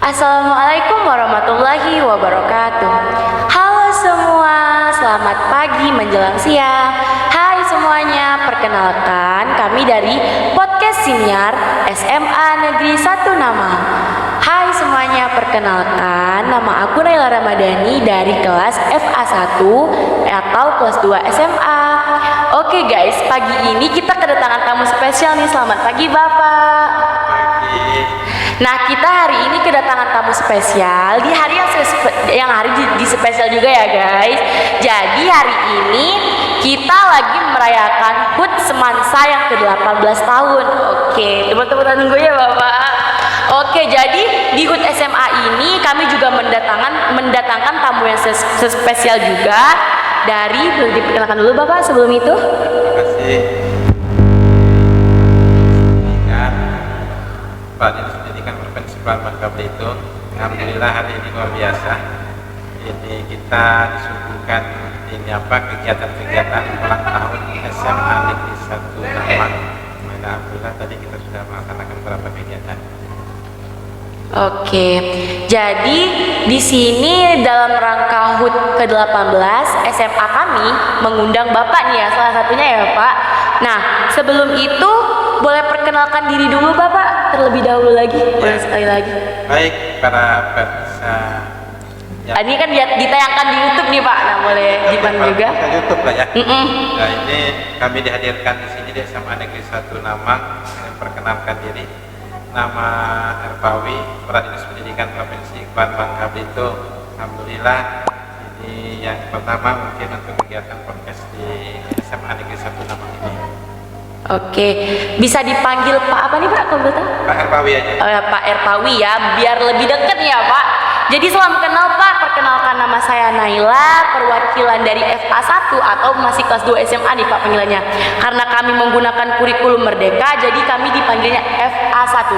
Assalamualaikum warahmatullahi wabarakatuh. Halo semua, selamat pagi menjelang siang. Hai semuanya, perkenalkan kami dari podcast Siniar SMA Negeri 1 Namang. Hai semuanya, perkenalkan nama aku Naila Ramadhani dari kelas FA1 atau kelas 2 SMA. Oke guys, pagi ini kita kedatangan tamu spesial nih. Selamat pagi Bapak. Nah, kita hari ini kedatangan tamu spesial di hari yang hari di spesial juga ya guys. Jadi hari ini kita lagi merayakan HUT Semansa yang ke-18 tahun. Oke, teman-teman tunggu ya Bapak. Oke, jadi di HUT SMA ini kami juga mendatangkan tamu yang spesial juga dari, boleh diperkenalkan dulu Bapak sebelum itu? Terima kasih. Pak Dinas Pendidikan Provinsi Bangka Belitung. Alhamdulillah hari ini luar biasa. Ini kita disuguhkan kegiatan-kegiatan ulang tahun SMA Negeri 1 Namang. Alhamdulillah tadi kita sudah melaksanakan beberapa kegiatan. Oke, jadi di sini dalam rangka HUT ke-18 SMA kami mengundang Bapak nih ya, salah satunya ya Pak. Nah, sebelum itu boleh perkenalkan diri dulu Bapak terlebih dahulu lagi, boleh sekali lagi. Baik, para pemirsa. Ini kan ditayangkan di YouTube nih Pak, nah boleh dipanggil juga. Bisa YouTube lah ya. Nah, ini kami dihadirkan di sini di SMA Negeri 1 Namang. Perkenalkan diri. Nama Erpawi, Kepala Dinas Pendidikan Provinsi Bangka Belitung. Alhamdulillah ini yang pertama mungkin untuk kegiatan podcast di SMA Negeri 1 Namang ini. Oke, bisa dipanggil Pak apa nih Pak kalau boleh tahu? Pak Erpawi aja. Pak Erpawi ya, biar lebih dekat ya Pak. Jadi salam kenal Pak, perkenalkan nama saya Naila, perwakilan dari FA1 atau masih kelas 2 SMA nih Pak panggilannya. Karena kami menggunakan kurikulum Merdeka, jadi kami dipanggilnya FA1.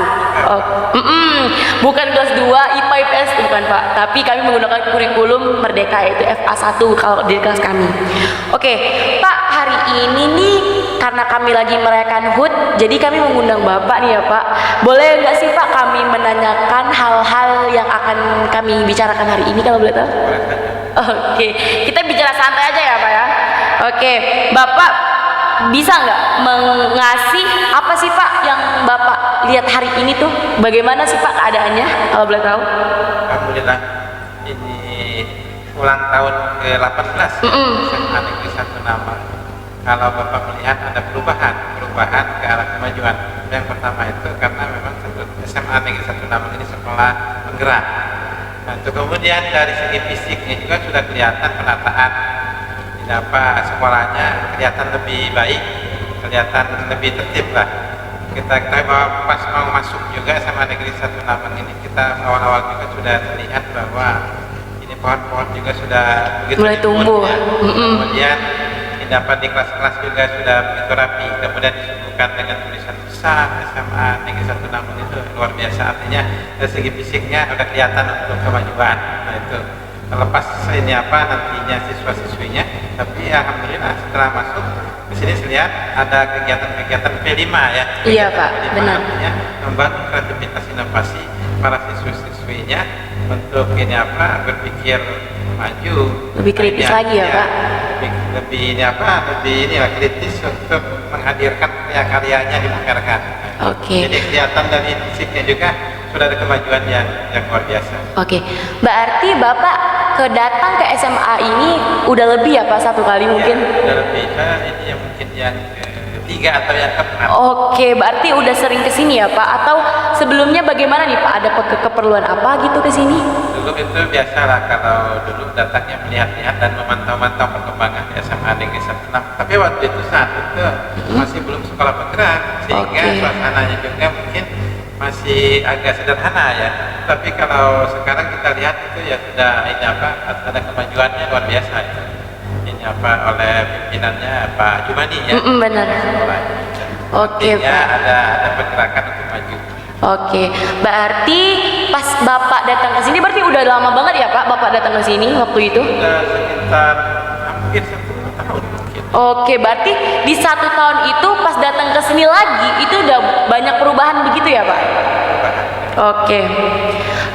Bukan kelas 2 IPA IPS bukan Pak, tapi kami menggunakan kurikulum Merdeka yaitu FA1 kalau di kelas kami. Oke, Pak, hari ini nih karena kami lagi merayakan HUT, jadi kami mengundang Bapak nih ya Pak. Boleh nggak sih Pak kami menanyakan hal-hal yang akan kami bicarakan hari ini kalau boleh tahu? Oke, kita bicara santai aja ya Pak ya. Oke, Bapak bisa nggak mengasih apa sih Pak yang Bapak lihat hari ini tuh? Bagaimana sih Pak keadaannya kalau boleh tahu? Alhamdulillah ini ulang tahun ke-18 SMA Negeri 1 Namang. Kalau Bapak melihat ada perubahan ke arah kemajuan. Yang pertama itu karena memang SMA Negeri 1 Namang ini sekolah penggerak. Nah, itu kemudian dari segi fisiknya juga sudah kelihatan penataan. Sekolahnya kelihatan lebih baik, kelihatan lebih tertib lah. Kita ketahui bahwa pas mau masuk juga SMA Negeri 1 Namang ini kita awal-awal juga sudah terlihat bahwa ini pohon-pohon juga sudah begitu mulai tumbuh. Ya. Kemudian dapat di kelas-kelas juga sudah begitu rapi, kemudian disuguhkan dengan tulisan besar SMA Negeri 1 Namang itu luar biasa. Artinya dari segi fisiknya udah kelihatan untuk kemajuan. Nah itu terlepas ini nantinya siswa-siswinya, tapi alhamdulillah setelah masuk di sini saya lihat ada kegiatan-kegiatan P5 ya. Iya Pak, P5 benar. Artinya membangun kreativitas inovasi para siswa-siswinya untuk berpikir maju, Lebih kritis lagi ya Pak. lebih kritis untuk menghadirkan karya-karyanya di masyarakat. Oke. Jadi kelihatan dari fisiknya juga sudah ada kemajuan yang luar biasa. Oke, berarti Bapak kedatang ke SMA ini udah lebih ya Pak, satu kali mungkin? Ya, udah lebih. Ini yang mungkin yang ketiga atau yang keempat. Oke, berarti udah sering kesini ya Pak? Atau sebelumnya bagaimana nih Pak? Ada keperluan apa gitu kesini? Dulu itu biasalah kalau dulu datangnya melihat-lihat dan memantau-mantau perkembangan di SMA Negeri 1 Namang. Tapi waktu itu saat itu masih belum sekolah penggerak, sehingga suasananya juga mungkin masih agak sederhana ya. Tapi kalau sekarang kita lihat itu ya sudah ada kemajuannya luar biasa itu. Oleh pimpinannya Pak Jumadi ya. Benar. Oke Pak. Ada pergerakan untuk maju. Oke, berarti pas Bapak datang ke sini berarti udah lama banget ya Pak Bapak datang ke sini waktu itu? Sudah sekitar hampir 10 tahun mungkin. Oke, berarti di 1 tahun itu pas datang ke sini lagi itu udah banyak perubahan begitu ya Pak? Oke.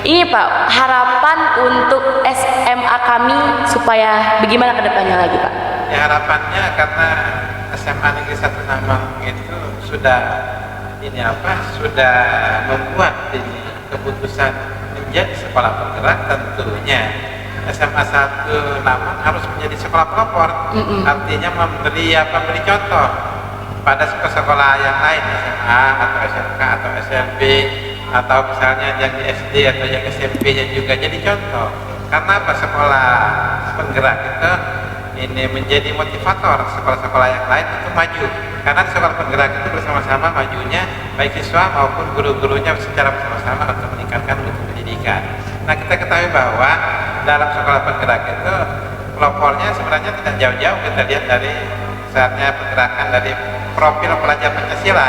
Ini Pak, harapan untuk SMA kami supaya bagaimana ke depannya lagi Pak? Ya harapannya karena SMA Negeri 1 Namang itu sudah sudah membuat ini keputusan menjadi sekolah penggerak, tentunya SMA 1 Namang harus menjadi sekolah pelopor. Artinya memberi contoh pada sekolah yang lain, SMA atau SMK atau SMP atau misalnya yang di SD atau yang SMP-nya juga jadi contoh. Karena apa? Sekolah penggerak itu ini menjadi motivator sekolah-sekolah yang lain untuk maju. Karena sekolah penggerak itu bersama-sama majunya baik siswa maupun guru-gurunya secara bersama-sama untuk meningkatkan mutu pendidikan. Nah, kita ketahui bahwa dalam sekolah penggerak itu pelopornya sebenarnya tidak jauh-jauh. Kita lihat dari misalnya pergerakan dari profil pelajar Pancasila,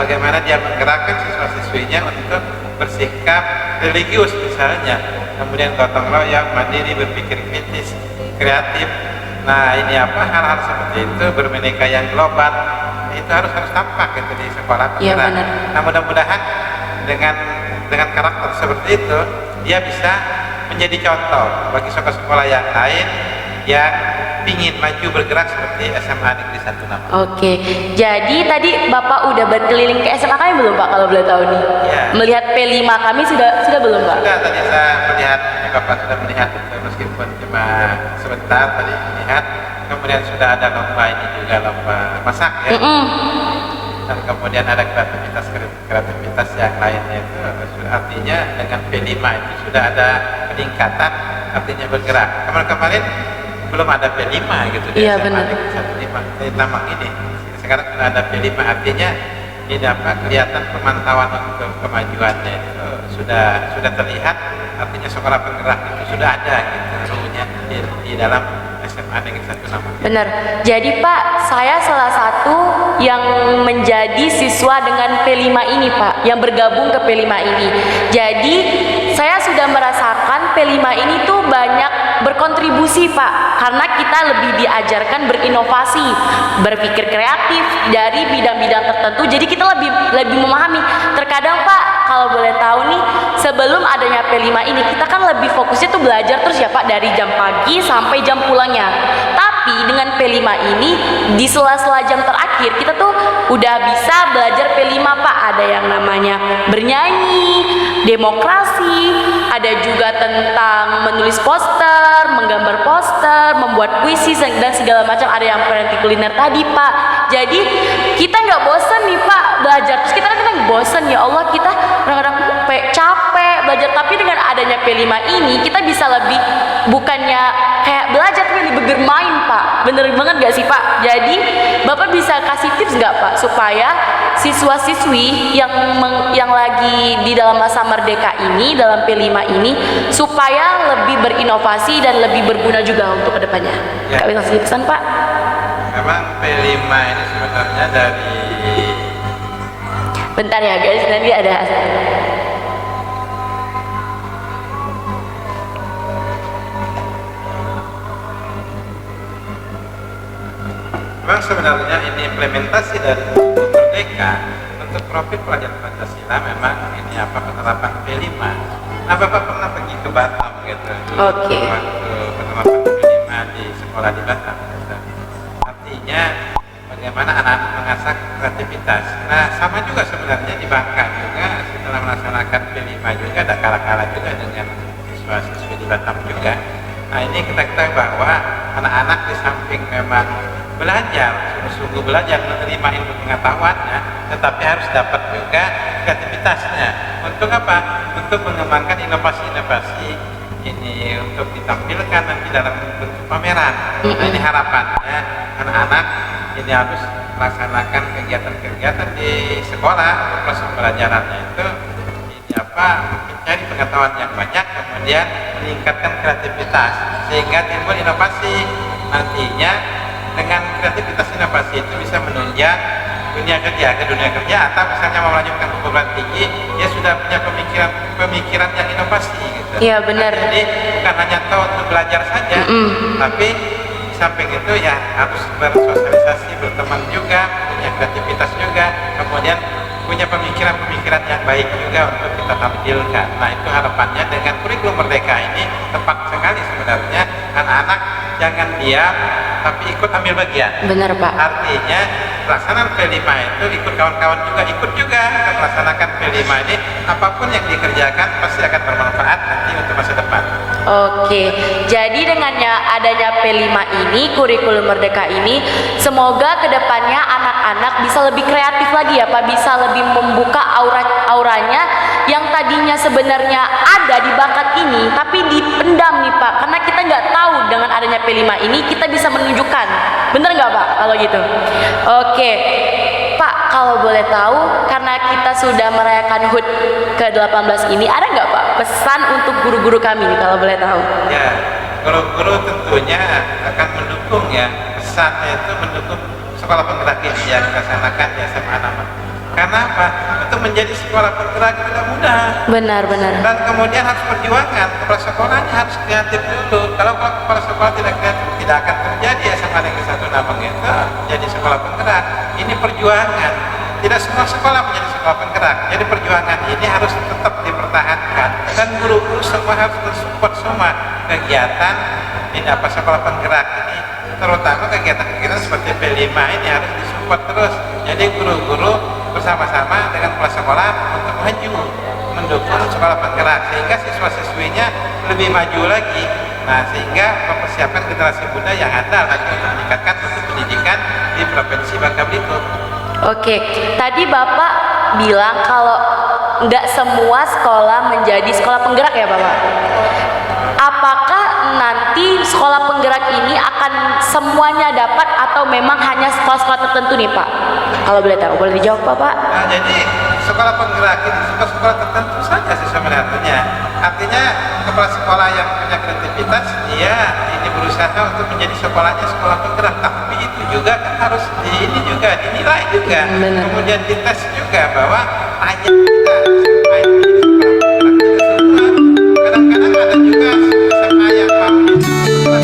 bagaimana dia menggerakkan siswa-siswinya untuk bersikap religius misalnya, kemudian gotong royong, mandiri, berpikir kritis, kreatif. Nah, ini hal-hal seperti itu, bermeneka yang global, itu harus tampak gitu di sekolah penggerak. Nah, mudah-mudahan dengan karakter seperti itu dia bisa menjadi contoh bagi sekolah-sekolah yang lain yang ingin maju bergerak seperti SMA Negeri 1 Namang. Oke, jadi tadi Bapak udah berkeliling ke SMA kami belum Pak, kalau boleh tahu nih? Ya. Melihat P5 kami sudah belum Pak? Sudah, tadi saya melihat, Bapak sudah melihat meskipun cuma sebentar tadi melihat. Kemudian sudah ada lomba ini juga, lomba masak ya. Dan kemudian ada kreativitas yang lainnya itu, artinya dengan P5 itu sudah ada peningkatan, artinya bergerak. Kemarin belum ada P5 gitu di SMA Negeri 1 Namang ini. Sekarang sudah ada P5, artinya ini kelihatan pemantauan untuk kemajuannya itu sudah terlihat, artinya sekolah penggerak itu sudah ada gitu ruhnya di dalam SMA Negeri 1 Namang. Benar. Jadi Pak, saya salah satu yang menjadi siswa dengan P5 ini Pak, yang bergabung ke P5 ini. Jadi saya sudah merasakan P5 ini tuh banyak berkontribusi Pak, karena kita lebih diajarkan berinovasi, berpikir kreatif dari bidang-bidang tertentu. Jadi kita lebih memahami. Terkadang Pak, kalau boleh tahu nih, sebelum adanya P5 ini kita kan lebih fokusnya tuh belajar terus ya Pak, dari jam pagi sampai jam pulangnya. Tapi dengan P5 ini di sela-sela jam terakhir kita tuh udah bisa belajar P5 Pak. Ada yang namanya bernyanyi, demokrasi, ada juga tentang menulis poster, menggambar poster, membuat puisi dan segala macam. Ada yang parenting kuliner tadi Pak. Jadi kita nggak bosan nih Pak belajar. Terus kita kadang bosan, ya Allah, kita kadang-kadang capek belajar. Tapi dengan adanya P5 ini kita bisa lebih, bukannya kayak belajar tapi lebih bermain Pak. Bener banget gak sih Pak? Jadi Bapak bisa kasih tips gak Pak supaya siswa-siswi yang lagi di dalam masa merdeka ini, dalam P5 ini, supaya lebih berinovasi dan lebih berguna juga untuk kedepannya? Ya. Kak bisa kasih pesan Pak? Memang P5 ini sebenarnya dari, bentar ya guys, nanti ada memang sebenarnya ini implementasi dari buku Merdeka untuk profil pelajar Pancasila. Memang ini penerapan P5. Nah, Bapak pernah pergi ke Batam gitu. Oke. Waktu penerapan P5 di sekolah di Batam gitu. Artinya bagaimana anak-anak mengasah kreativitas. Nah, sama juga sebenarnya di Bangka juga setelah melaksanakan P5 juga ada kalah-kalah juga dengan siswa-siswi di Batam juga. Nah, ini kita ketahui bahwa anak-anak di samping memang belajar, sungguh-sungguh belajar menerima ilmu pengetahuannya, tetapi harus dapat juga kreativitasnya. Untuk apa? Untuk mengembangkan inovasi-inovasi ini untuk ditampilkan nanti dalam bentuk pameran. Nah, ini harapannya anak-anak ini harus melaksanakan kegiatan-kegiatan di sekolah untuk proses pembelajarannya itu mencari pengetahuan yang banyak, kemudian meningkatkan kreativitas sehingga timbul inovasi. Nantinya dengan kreativitas inovasi itu bisa menunjang dunia kerja atau misalnya mau melanjutkan ke perguruan tinggi, dia sudah punya pemikiran yang inovasi gitu. Iya benar. Nah, jadi bukan hanya tahu untuk belajar saja, tapi di samping itu ya harus bersosialisasi, berteman juga, punya kreativitas juga, kemudian punya pemikiran-pemikiran yang baik juga untuk kita tampilkan. Nah, itu harapannya dengan kurikulum Merdeka ini tepat sekali sebenarnya. Anak-anak jangan diam tapi ikut ambil bagian. Benar, Pak. Artinya pelaksanaan P5 itu ikut kawan-kawan juga, ikut juga melaksanakan P5 ini, apapun yang dikerjakan pasti akan bermanfaat nanti untuk masa depan. Oke, jadi dengannya adanya P5 ini, kurikulum Merdeka ini, semoga kedepannya anak-anak bisa lebih kreatif lagi ya Pak, bisa lebih membuka auranya yang tadinya sebenarnya ada di bakat ini, tapi dipendam nih Pak, karena kita nggak tahu dengan adanya P5 ini kita bisa menunjukkan, bener nggak Pak kalau gitu? Oke. Pak, kalau boleh tahu, karena kita sudah merayakan HUT ke-18 ini, ada nggak Pak pesan untuk guru-guru kami nih kalau boleh tahu? Ya, guru-guru tentunya akan mendukung ya, pesannya itu mendukung sekolah penggerak ini yang dilaksanakan di SMA Naman. Karena apa? Untuk menjadi sekolah penggerak tidak mudah. Benar. Dan kemudian harus perjuangan, kepala sekolahnya harus kreatif dulu. Kalau kepala sekolah tidak kreatif, tidak akan terjadi SMA Negeri 1 Naman itu jadi sekolah penggerak. Ini perjuangan. Tidak semua sekolah menjadi sekolah penggerak. Jadi perjuangan ini harus tetap dipertahankan. Dan guru-guru semua harus mensupport semua kegiatan ini apa sekolah penggerak ini. Terutama kegiatan-kegiatan seperti P5 ini harus disupport terus. Jadi guru-guru bersama-sama dengan kepala sekolah untuk maju mendukung sekolah penggerak sehingga siswa-siswinya lebih maju lagi. Nah, sehingga mempersiapkan generasi muda yang handal lagi untuk meningkatkan mutu pendidikan di Provinsi Bangka Belitung. Oke, tadi Bapak bilang kalau nggak semua sekolah menjadi sekolah penggerak ya Bapak? Apakah nanti sekolah penggerak ini akan semuanya dapat atau memang hanya sekolah-sekolah tertentu nih Pak? Kalau boleh tahu, boleh dijawab Bapak? Nah, jadi sekolah penggerak ini sekolah tertentu saja sih sebenarnya. Artinya kepala sekolah yang punya kreativitas, dia ini berusaha untuk menjadi sekolahnya sekolah penggerak. Tapi itu juga kan harus dinilai juga. Benar. Kemudian dites juga bahwa hanya kita SMA ini jadi sekolah penggerak tidak semua. Kadang-kadang ada juga SMA yang mau jadi sekolah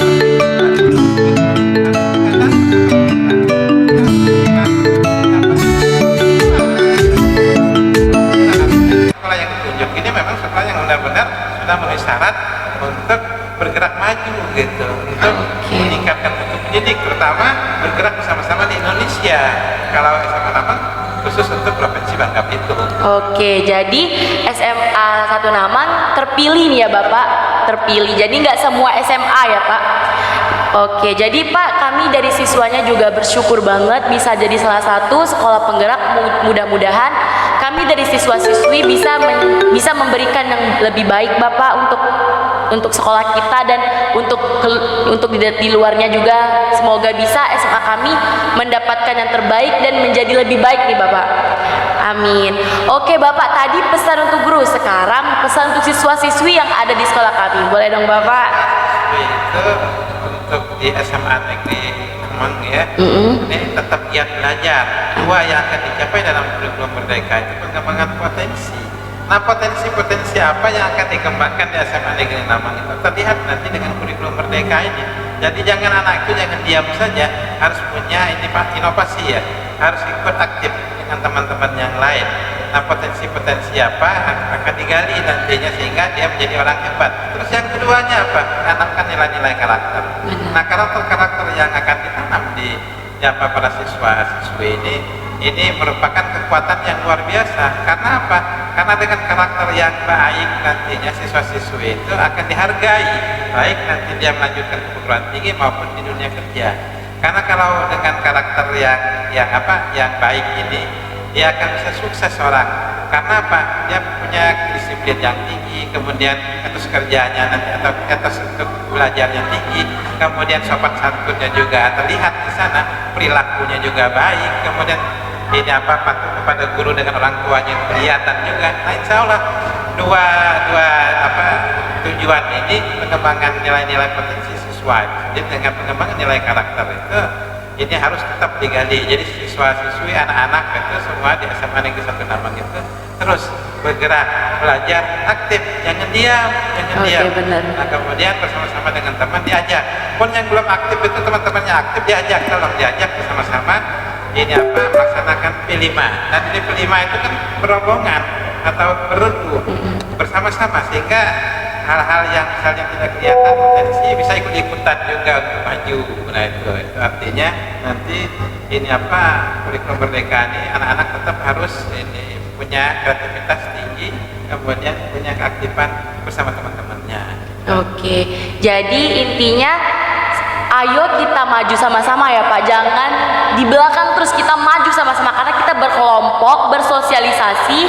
sekolah yang ditunjuk ini memang sekolah yang benar-benar sudah memenuhi syarat untuk bergerak maju gitu, untuk meningkatkan mutu pendidik, terutama bergerak bersama-sama di Indonesia. Kalau SMA Naman khusus untuk Provinsi Bangka Belitung. Oke, jadi SMA 1 Naman terpilih nih ya Bapak, terpilih. Jadi nggak semua SMA ya Pak. Oke, jadi Pak, kami dari siswanya juga bersyukur banget bisa jadi salah satu sekolah penggerak. Mudah-mudahan kami dari siswa-siswi bisa memberikan yang lebih baik Bapak untuk sekolah kita dan untuk di luarnya juga. Semoga bisa SMA kami mendapatkan yang terbaik dan menjadi lebih baik nih Bapak. Amin. Oke Bapak, tadi pesan untuk guru, sekarang pesan untuk siswa-siswi yang ada di sekolah kami. Boleh dong Bapak? Itu untuk di SMA Negeri Naman ya, ini tetap giat belajar. Dua yang akan dicapai dalam kurikulum Merdeka itu pengembangan potensi. Nah, potensi-potensi apa yang akan dikembangkan di SMA Negeri Naman itu terlihat nanti dengan kurikulum Merdeka ini. Jadi jangan anak itu jangan diam saja, harus punya ini Pak, inovasi ya, harus ikut aktif dengan teman-teman yang lain. Nah, potensi-potensi apa akan digali nantinya sehingga dia menjadi orang hebat. Terus yang keduanya apa? Tanamkan nilai-nilai karakter. Nah, karakter-karakter yang akan ditanam di para siswa-siswi ini merupakan kekuatan yang luar biasa. Karena apa? Karena dengan karakter yang baik nantinya siswa-siswi itu akan dihargai, baik nanti dia melanjutkan ke perguruan tinggi maupun di dunia kerja. Karena kalau dengan karakter yang baik ini, dia akan bisa sukses orang. Karena apa? Dia punya disiplin yang tinggi, kemudian etos kerjanya nanti atau etos untuk belajarnya tinggi, kemudian sopan santunnya juga terlihat di sana, perilakunya juga baik, kemudian ini patuh kepada guru dengan orang tuanya kelihatan juga. Nah, insya Allah dua tujuan ini pengembangan nilai-nilai potensi siswa. Jadi dengan pengembangan nilai karakter itu ini harus tetap digali. Jadi siswa-siswi anak-anak itu semua di SMA Negeri 1 Naman itu terus bergerak, belajar, aktif, jangan diam. Benar. Nah, kemudian bersama-sama dengan teman diajak. Pun yang belum aktif itu teman-temannya aktif diajak, tolong diajak bersama-sama ini apa melaksanakan P5. Dan ini P5 itu kan berombongan atau beregu bersama-sama, sehingga hal-hal yang misalnya tidak kelihatan potensi bisa ikut-ikutan juga untuk maju. Nah itu artinya nanti ini apa kurikulum merdeka ini anak-anak tetap harus ini punya kreativitas tinggi, kemudian punya keaktifan bersama teman-temannya. Oke, jadi intinya ayo kita maju sama-sama ya Pak. Jangan di belakang terus, kita maju sama-sama karena kita berkelompok, bersosialisasi,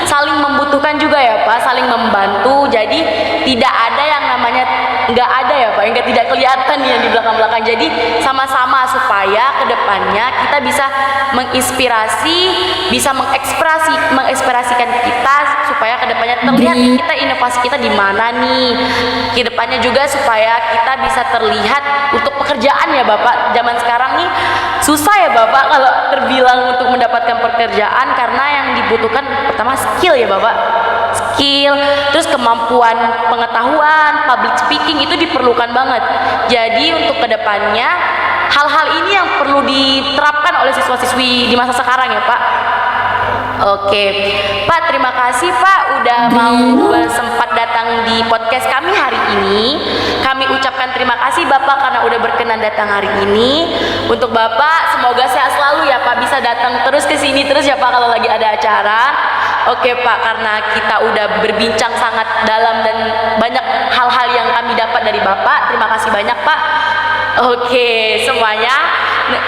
saling membutuhkan juga ya Pak, saling membantu. Jadi tidak ada yang namanya nggak ada ya Pak, yang tidak kelihatan yang di belakang-belakang. Jadi sama-sama supaya kedepannya kita bisa menginspirasi, bisa mengekspresikan kita supaya kedepannya terlihat kita inovasi kita di mana nih. Kedepannya juga supaya kita bisa terlihat untuk pekerjaan ya Bapak. Zaman sekarang nih susah ya Bapak kalau terbilang untuk mendapatkan pekerjaan, karena yang dibutuhkan pertama skill ya Bapak, skill, terus kemampuan pengetahuan, public speaking itu diperlukan banget. Jadi untuk kedepannya hal-hal ini yang perlu diterapkan oleh siswa-siswi di masa sekarang ya Pak. Oke, Pak, terima kasih Pak udah mau sempat datang di podcast kami hari ini. Kami ucapkan terima kasih Bapak karena udah berkenan datang hari ini. Untuk Bapak semoga sehat selalu ya Pak, bisa datang terus ke sini terus ya Pak kalau lagi ada acara. Oke Pak, karena kita udah berbincang sangat dalam dan banyak hal-hal yang kami dapat dari Bapak. Terima kasih banyak Pak. Oke, semuanya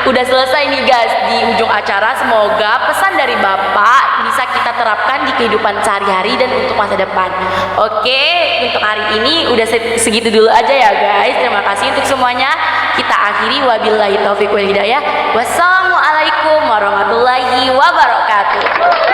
udah selesai nih guys di ujung acara. Semoga pesan dari Bapak bisa kita terapkan di kehidupan sehari-hari dan untuk masa depan. Oke, untuk hari ini udah segitu dulu aja ya guys. Terima kasih untuk semuanya. Kita akhiri, wabillahi taufiq wal hidayah. Wassalamualaikum warahmatullahi wabarakatuh.